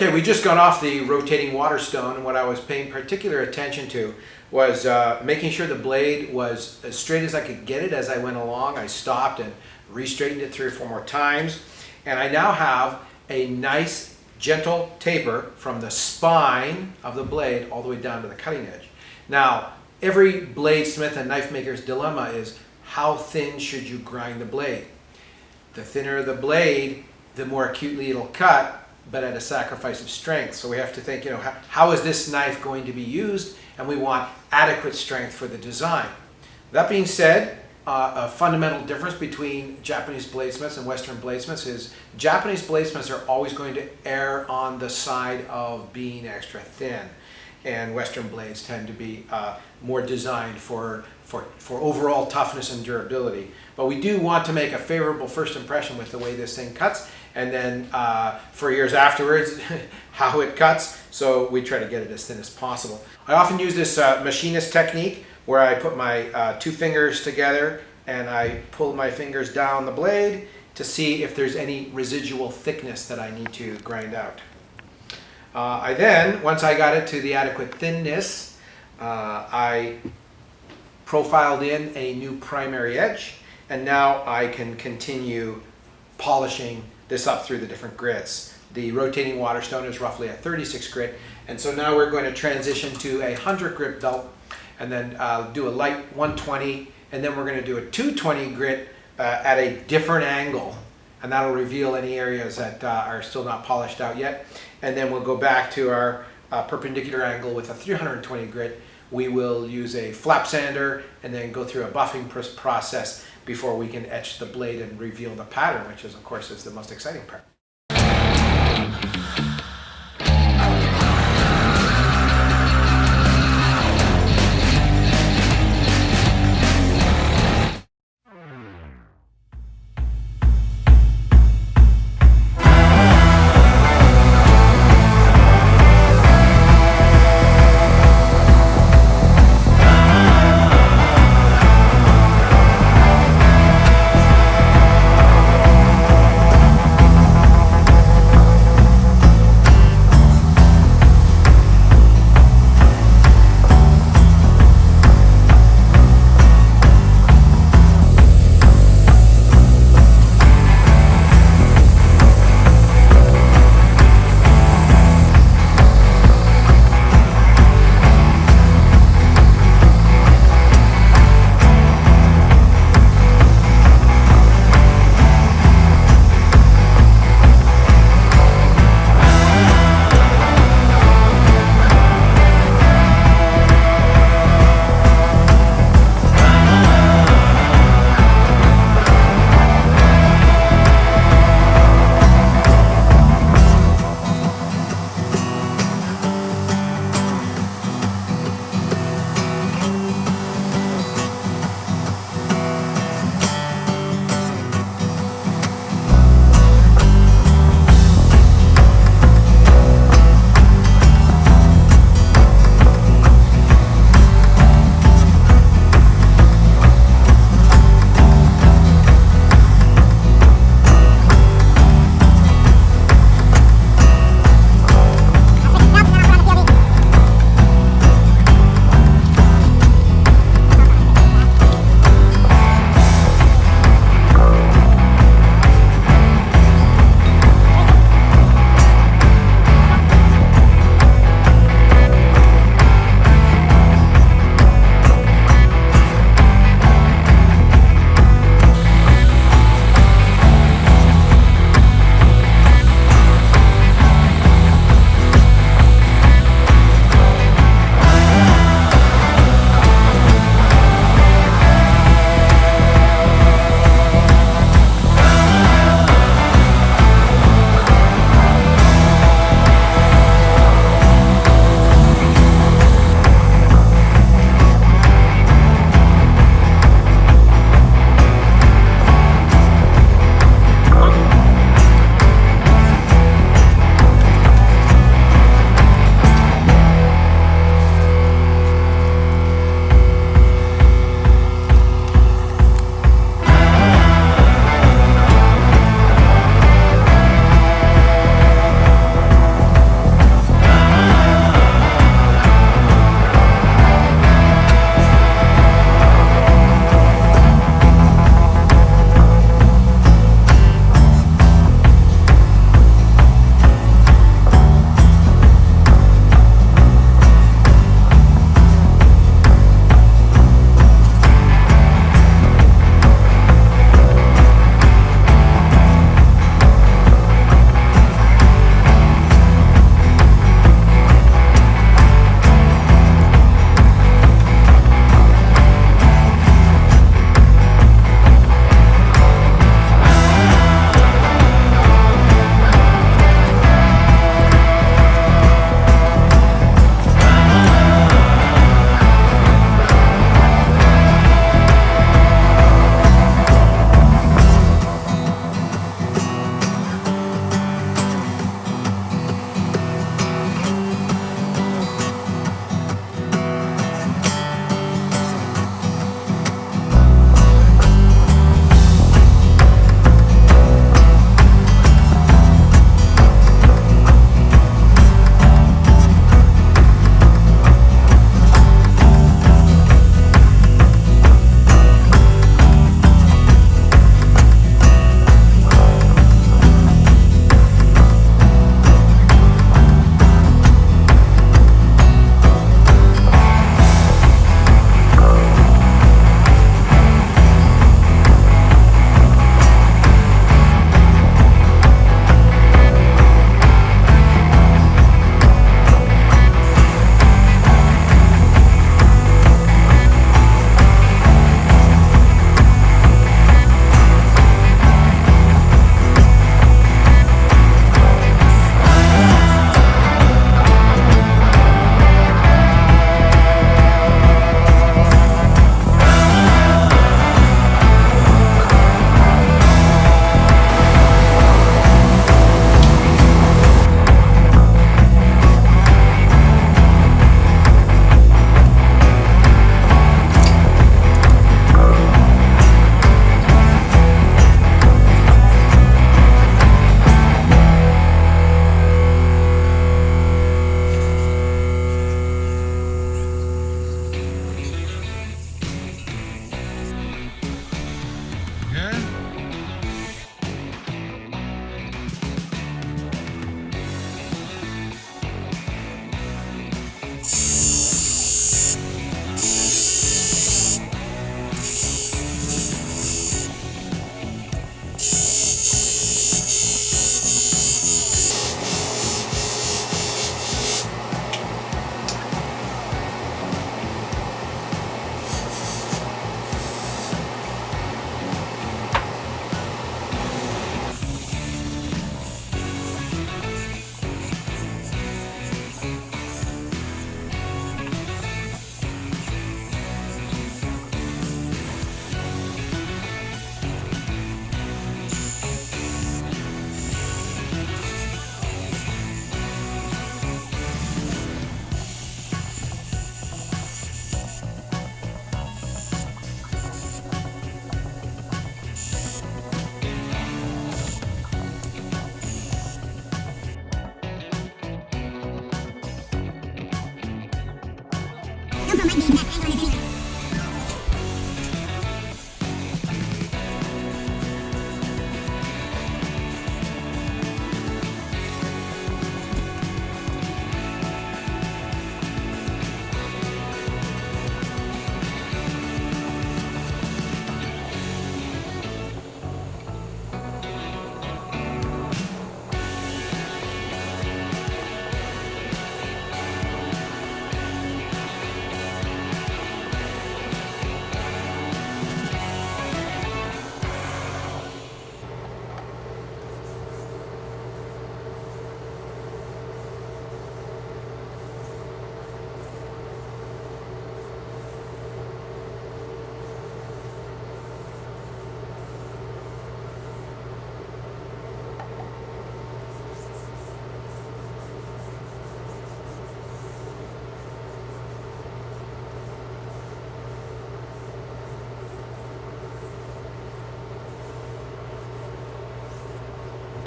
Okay, we just got off the rotating water stone, and what I was paying particular attention to was making sure the blade was as straight as I could get it as I went along. I stopped and re-straightened it 3 or 4 more times, and I now have a nice gentle taper from the spine of the blade all the way down to the cutting edge. Now, every bladesmith and knife maker's dilemma is how thin should you grind the blade? The thinner the blade, the more acutely it'll cut, but at a sacrifice of strength. So we have to think, how is this knife going to be used? And we want adequate strength for the design. That being said, a fundamental difference between Japanese bladesmiths and Western bladesmiths is Japanese bladesmiths are always going to err on the side of being extra thin, and Western blades tend to be more designed for overall toughness and durability. But we do want to make a favorable first impression with the way this thing cuts, and then for years afterwards, how it cuts, so we try to get it as thin as possible. I often use this machinist technique where I put my 2 fingers together and I pull my fingers down the blade to see if there's any residual thickness that I need to grind out. I then, once I got it to the adequate thinness, I profiled in a new primary edge, and now I can continue polishing this up through the different grits. The rotating water stone is roughly a 36 grit, and so now we're going to transition to a 100 grit belt, and then do a light 120, and then we're going to do a 220 grit at a different angle, and that'll reveal any areas that are still not polished out yet. And then we'll go back to our perpendicular angle with a 320 grit. We will use a flap sander and then go through a buffing process before we can etch the blade and reveal the pattern, which is, of course, is the most exciting part.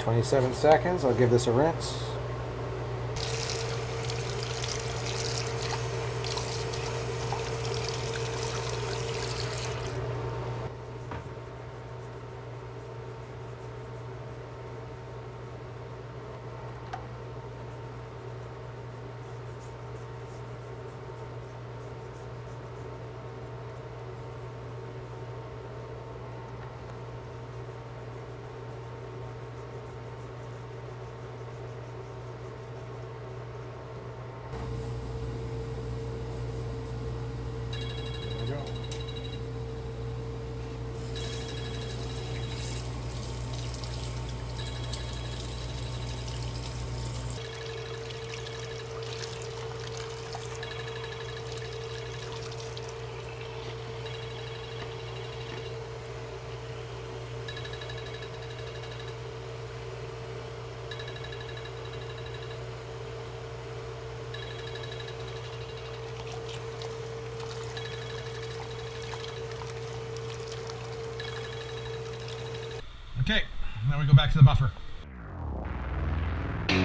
"27 seconds, I'll give this a rinse. Okay, now we go back to the buffer. In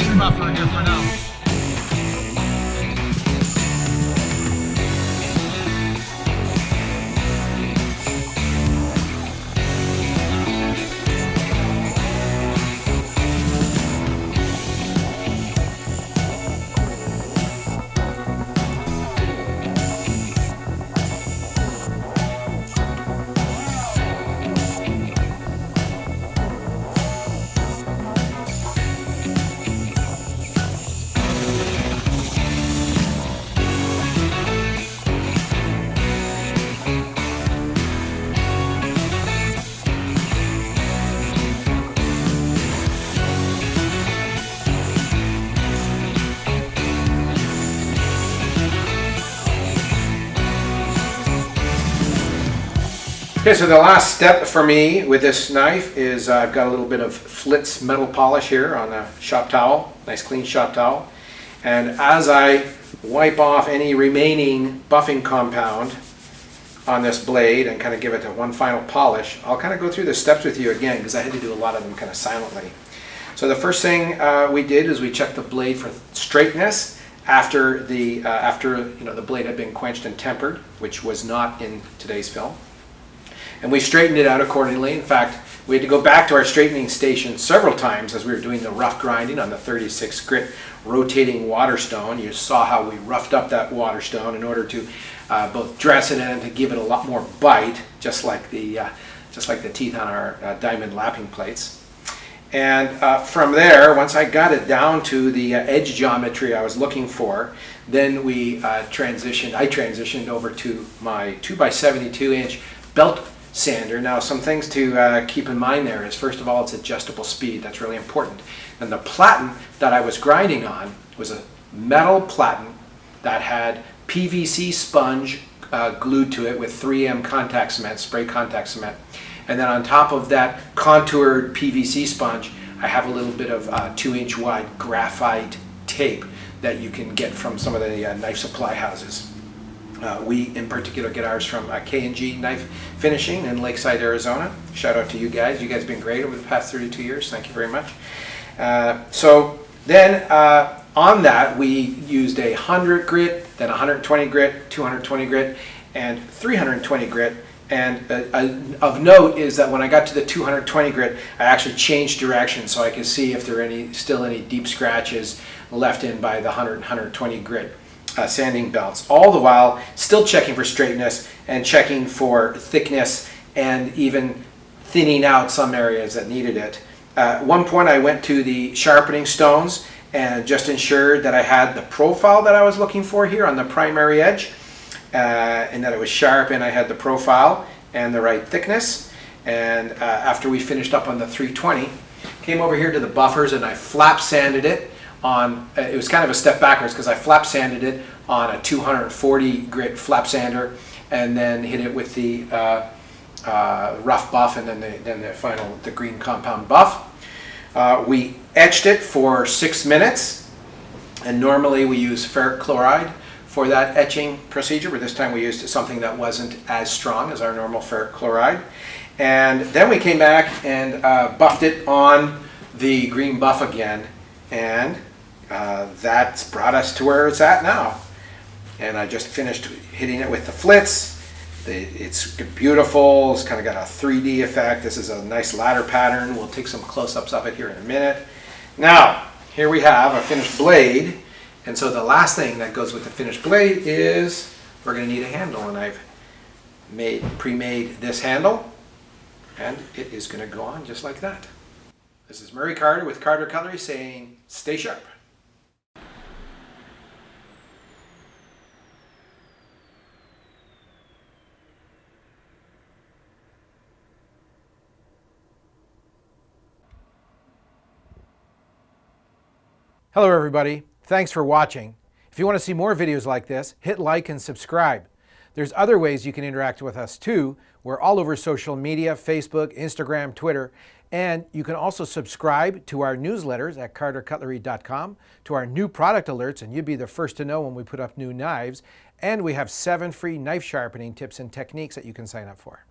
the buffer here for now. Okay, so the last step for me with this knife is I've got a little bit of Flitz metal polish here on a shop towel, nice clean shop towel. And as I wipe off any remaining buffing compound on this blade and kind of give it one final polish, I'll kind of go through the steps with you again because I had to do a lot of them kind of silently. So the first thing we did is we checked the blade for straightness after the blade had been quenched and tempered, which was not in today's film. And we straightened it out accordingly. In fact, we had to go back to our straightening station several times as we were doing the rough grinding on the 36 grit rotating water stone. You saw how we roughed up that water stone in order to both dress it and to give it a lot more bite, just like the teeth on our diamond lapping plates. And from there, once I got it down to the edge geometry I was looking for, then I transitioned over to my 2x72 inch belt sander. Now, some things to keep in mind there is, first of all, it's adjustable speed. That's really important. And the platen that I was grinding on was a metal platen that had PVC sponge glued to it with 3M contact cement, spray contact cement. And then on top of that contoured PVC sponge, I have a little bit of 2-inch wide graphite tape that you can get from some of the knife supply houses. We in particular get ours from K&G Knife Finishing in Lakeside, Arizona. Shout out to you guys. You guys have been great over the past 32 years. Thank you very much. So Then on that, we used a 100 grit, then 120 grit, 220 grit, and 320 grit. And of note is that when I got to the 220 grit, I actually changed direction so I could see if there are still any deep scratches left in by the 100 and 120 grit sanding belts. All the while still checking for straightness and checking for thickness and even thinning out some areas that needed it. At one point I went to the sharpening stones and just ensured that I had the profile that I was looking for here on the primary edge, and that it was sharp and I had the profile and the right thickness. And after we finished up on the 320, came over here to the buffers and I flap sanded it on, it was kind of a step backwards because I flap sanded it on a 240 grit flap sander and then hit it with the rough buff and then the green compound buff. We etched it for 6 minutes, and normally we use ferric chloride for that etching procedure, but this time we used something that wasn't as strong as our normal ferric chloride. And then we came back and buffed it on the green buff again, and that's brought us to where it's at now. And I just finished hitting it with the flits. It's beautiful. It's kind of got a 3D effect. This is a nice ladder pattern. We'll take some close-ups of it here in a minute. Now, here we have a finished blade. And so the last thing that goes with the finished blade is we're going to need a handle. And I've pre-made this handle. And it is going to go on just like that. This is Murray Carter with Carter Cutlery saying, stay sharp. Hello everybody, thanks for watching. If you want to see more videos like this, hit like and subscribe. There's other ways you can interact with us too. We're all over social media, Facebook, Instagram, Twitter, and you can also subscribe to our newsletters at cartercutlery.com, to our new product alerts, and you'd be the first to know when we put up new knives, and we have 7 free knife sharpening tips and techniques that you can sign up for.